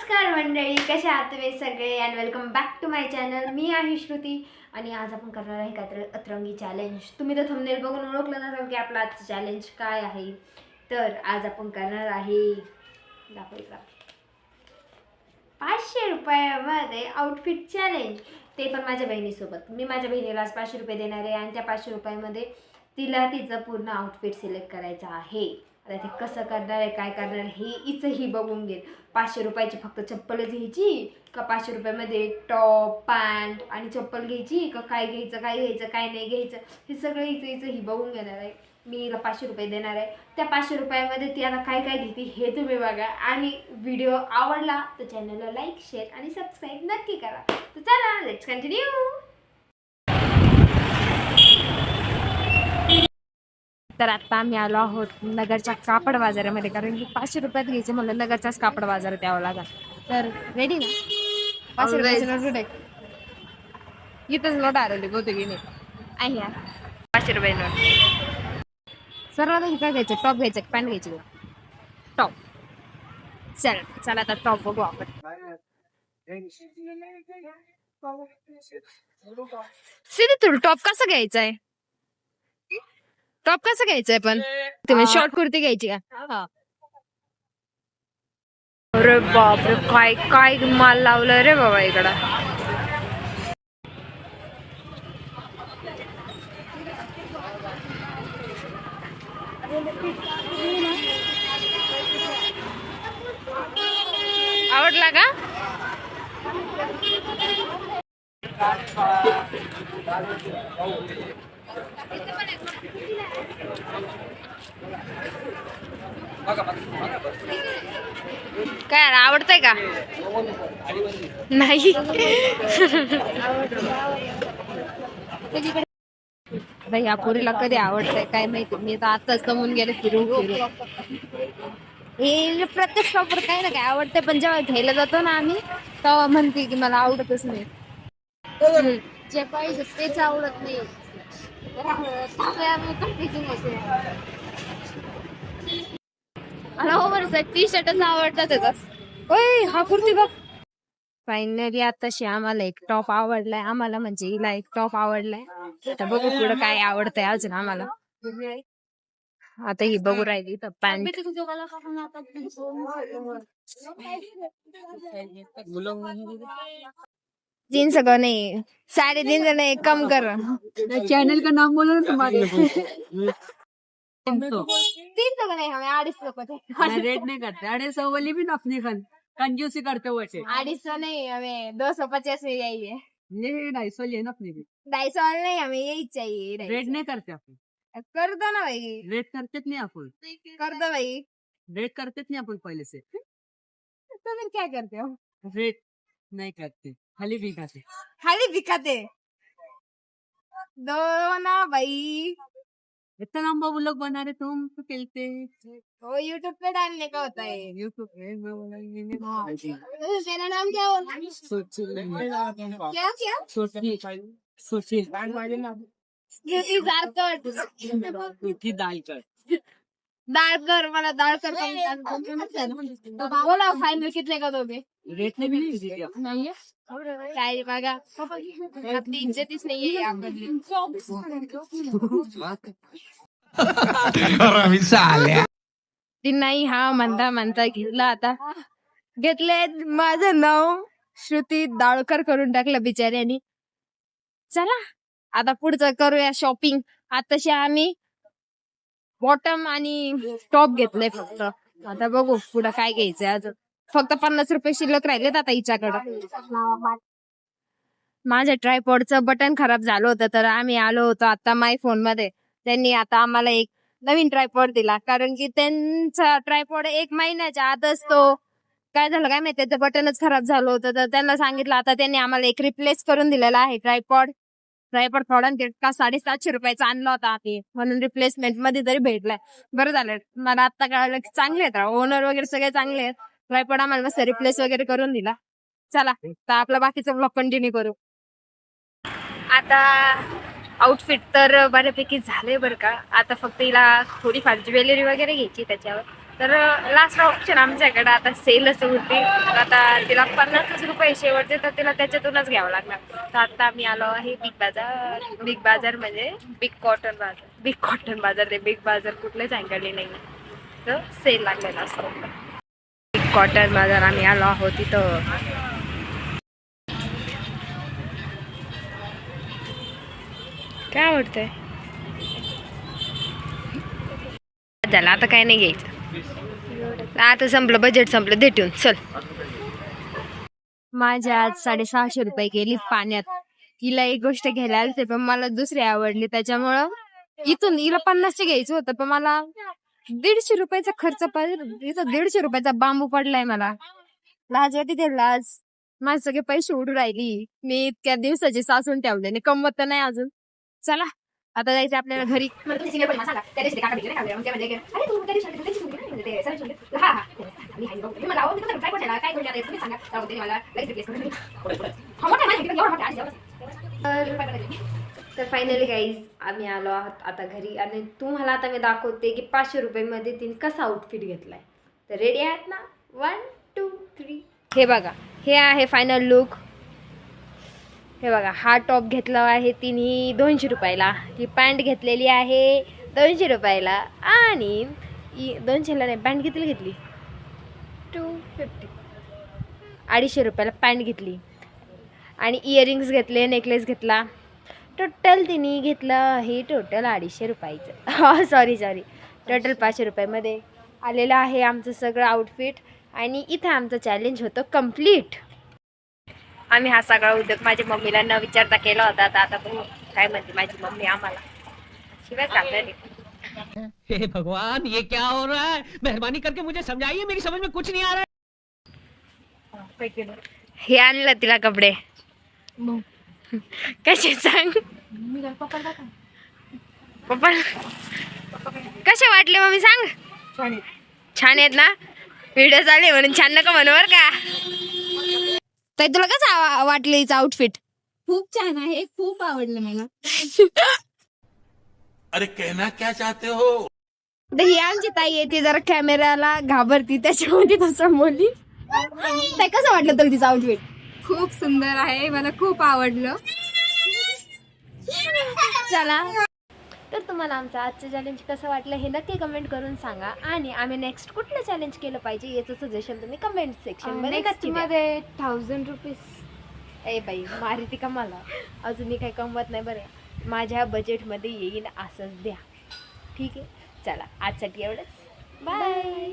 नमस्कार मंडळी, कशा आहात तुम्ही सगळे and welcome back to my channel. मी आहे श्रुती आणि आज आपण करणार आहे काहीतरी अतरंगी चॅलेंज. तुम्ही तर थंबनेल बघून ओळखलं नसाल की आपलं आजचं चॅलेंज काय आहे. तर आज आपण करणार आहे 500 रुपयामध्ये आउटफिट चॅलेंज, ते पण माझ्या बहिणीसोबत. मी माझ्या बहिणीला आज 500 रुपये देणार आहे आणि त्या 500 रुपयामध्ये तिला तिचं पूर्ण आउटफिट सिलेक्ट करायचं आहे. आता ते कसं करणार आहे, काय करणार आहे हे हिचंही बघून घेईल. 500 रुपयाची फक्त चप्पलच घ्यायची का 500 रुपयामध्ये टॉप पॅन्ट आणि चप्पल घ्यायची का काय घ्यायचं काय नाही घ्यायचं हे सगळं हिचं ही बघून घेणार आहे. मी हिला 500 रुपये देणार आहे. त्या 500 रुपयामध्ये ती आता काय काय घेते हे तुम्ही बघा. आणि व्हिडिओ आवडला तर चॅनलला लाईक शेअर आणि सबस्क्राईब नक्की करा. तर चला लेट्स कंटिन्यू. तर आता आम्ही आलो आहोत नगरच्या कापड बाजारामध्ये, कारण की 500 रुपयात घ्यायचे म्हणलं नगरचाच कापड बाजार द्यावा लागला. तर रेडी ना? 500 रुपयाची नोट आहे इथंच नोट आलेली बहुतेक आहे यार. 500 रुपये नोट. सर्वात काय घ्यायचं? टॉप घ्यायचं, पॅन्ट घ्यायची? टॉप. चला आता टॉप बघू आपण. सिधी तुला टॉप कसं घ्यायचं आहे? टॉप कसं घ्यायचंय? पण तुम्ही शॉर्ट कुर्ती घ्यायची का? अरे बापरे, काय काय माल लावलं रे बाबा इकडं. आवडला का? काय आवडतंय का? नाही. या पोरीला कधी आवडतंय काय माहिती. मी तर आताच जमून गेले फिरून हे प्रत्येक शॉपवर काय ना काय आवडतंय, पण जेव्हा घ्यायला जातो ना आम्ही तेव्हा म्हणते की मला आवडतच नाही. जे पाहिजे तेच आवडत नाही. टी शर्टच आवडतात. हा कुर्ती बघ. फायनली आताशी आम्हाला एक टॉप आवडलाय. आम्हाला म्हणजे हिला एक टॉप आवडलाय. आता बघू पुढं काय आवडतंय अजून आम्हाला. आता ही बघू राहिली तर पॅन्ट. जीन्स का नहीं, साढ़े 300 नहीं, कम करो. चैनल का नाम बोलो ना तुम्हारे. 300 का नहीं, हमें 250 रेट नहीं करते. 250 वाली भी ना अपनी कंजूसी करते हुए 250 नहीं, हमें 250 में यही है. ये 250 लिए ना अपनी भी. 250 नहीं, हमें यही चाहिए. रेट नहीं करते अपन. कर दो ना भाई. रेट करते नहीं अपन. कर दो भाई. रेट करते नहीं अपन पहले से. तो फिर क्या करते हो? रेट नहीं करते, खाली बिकाते. खाली दिखाते दो ना भाई. इतना लंबा व्लॉग बना रहे तुम तो खेलते. वो यूट्यूब पे डालने का होता है. यूट्यूब पे मैं बोला मेरा नाम क्या होगा? क्या क्या? सोची दाल कर. दाळकर, मला दाळकर बोला. फाइनल कितने का दोगे? रेट ने भी नहीं दिया. नहीं है काय बघा, आपली इज्जतीच नाहीये यामध्ये. नाही हा म्हणता घेतला. आता घेतले. माझं नाव श्रुती दाळकर करून टाकलं बिचाऱ्यानी. चला आता पुढचं करूया शॉपिंग. आताशी आम्ही बॉटम आणि टॉप घेतलंय फक्त. आता बघू पुढं काय घ्यायचंय. अजून फक्त 50 रुपये शिल्लक राहिलेत आता हिच्याकडं. माझ्या ट्रायपॉडचं बटन खराब झालं होतं, तर आम्ही आलो होतो आता माय फोन मध्ये. त्यांनी आता आम्हाला एक नवीन ट्रायपॉड दिला, कारण की त्यांचा ट्रायपॉड 1 महिन्याच्या आतच तो काय झालं काय माहिती, त्याचं बटनच खराब झालं होतं. तर त्यांना सांगितलं, आता त्यांनी आम्हाला एक रिप्लेस करून दिलेला आहे ट्रायपॉड थोडा का 750 रुपयाचा आणला होता ते, म्हणून रिप्लेसमेंट मध्ये तरी भेटलाय. बरं झालं. मला आता कळलं की चांगले आहेत, ओनर वगैरे सगळे चांगले आहेत. ट्रायपॉड आम्हाला मस्त रिप्लेस वगैरे करून दिला. चला तर आपला बाकीचा ब्लॉग कंटिन्यू करू. आता आउटफिट तर बऱ्यापैकी झाले बरं का. आता फक्त हिला थोडीफार ज्वेलरी वगैरे घ्यायची त्याच्यावर. तर लास्ट ऑप्शन आमच्याकडे आता सेलच होती. तर आता तिला 50 रुपये शेवटचे, तर तिला त्याच्यातूनच घ्यावं लागणार. तर आता आम्ही आलो आहे बिग बाजार. बिग बाजार म्हणजे बिग कॉटन बाजार. बिग कॉटन बाजार, ते बिग बाजार कुठलेच सांगितले नाही. तर सेल लागलेला असतो. बिग कॉटन बाजार आम्ही आलो आहोत तिथं. काय आवडतंय झालं आता, काय नाही घ्यायचं. आता संपलं, बजेट संपलं, देटून चल. माझ्या आज 650 रुपये गेली पाण्यात. हिला एक गोष्ट घ्यायला आलते पण मला दुसरी आवडली, त्याच्यामुळं इथून हिला 50चे घ्यायचं होतं पण मला 150 रुपयाचा खर्च पाहिजे. इथं 150 रुपयाचा बांबू पडलाय. मला लाज वाटते ते लाज. माझे सगळे पैसे उडू राहिली. मी इतक्या दिवसाची साचून ठेवले नाही, कमवत तर नाही अजून. चला आता जायचं आपल्याला घरी. तर फायनली गाईज आम्ही आलो आहोत आता घरी. आणि तुम्हाला आता मी दाखवते की 500 रुपयामध्ये तिने कसा आउटफिट घेतलाय. तर रेडी आहात ना? 1 2 3. हे बघा, हे आहे फायनल लुक. हे बघा, हा टॉप घेतला आहे तिने 200 रुपयाला. ही पॅन्ट घेतलेली आहे 200 रुपयाला. आणि 200ला नाही, पॅन्ट कितीला घेतली? 250. 250 रुपयाला पॅन्ट घेतली. आणि इयरिंग्स घेतले, नेकलेस घेतला. टोटल तिने घेतलं आहे टोटल 250 रुपयाचं. हा सॉरी टोटल 500 रुपयामध्ये आलेलं आहे आमचं सगळं आउटफिट. आणि इथं आमचं चॅलेंज होतं कम्प्लीट. आम्ही हा सगळा उद्योग माझ्या मम्मीला न विचारता केला होता. आता तू काय म्हणते माझी मम्मी आम्हाला शिवाय टाकणार. हे भगवान, ये क्या हो रहा है? मेहरबानी करके मुझे समझाइए, मेरी समझ में कुछ नहीं आ रहा है. हे आणलं तिला कपडे कसे सांग पप्पा, कसे वाटले मम्मी सांग? छान आहेत ना? व्हिडिओ चालले म्हणून छान नका म्हणू बर का. ताई तुला कसं वाटलं हिचं आउटफिट? खूप छान आहे, खूप आवडलं मला. अरे कहना क्या चाहते हो? तर ही आमची ताई आहे, ती जरा कॅमेराला घाबरती, त्याच्यामध्ये तसं बोलली. ताई कसं वाटलं तुला तिचं आउटफिट? खूप सुंदर आहे, मला खूप आवडलं. चला, तर तुम्हाला आमचं आजचं चॅलेंज कसं वाटलं हे नक्की कमेंट करून सांगा. आणि आम्ही नेक्स्ट कुठलं चॅलेंज केलं पाहिजे याचं सजेशन तुम्ही कमेंट सेक्शन मध्ये नक्की द्या. 1000 रुपीज. ए बाई मारिती का मला? अजून मी काही कमवत नाही बरं. माझ्या बजेटमध्ये येईल असंच द्या. ठीक आहे, चला आजसाठी एवढंच. बाय.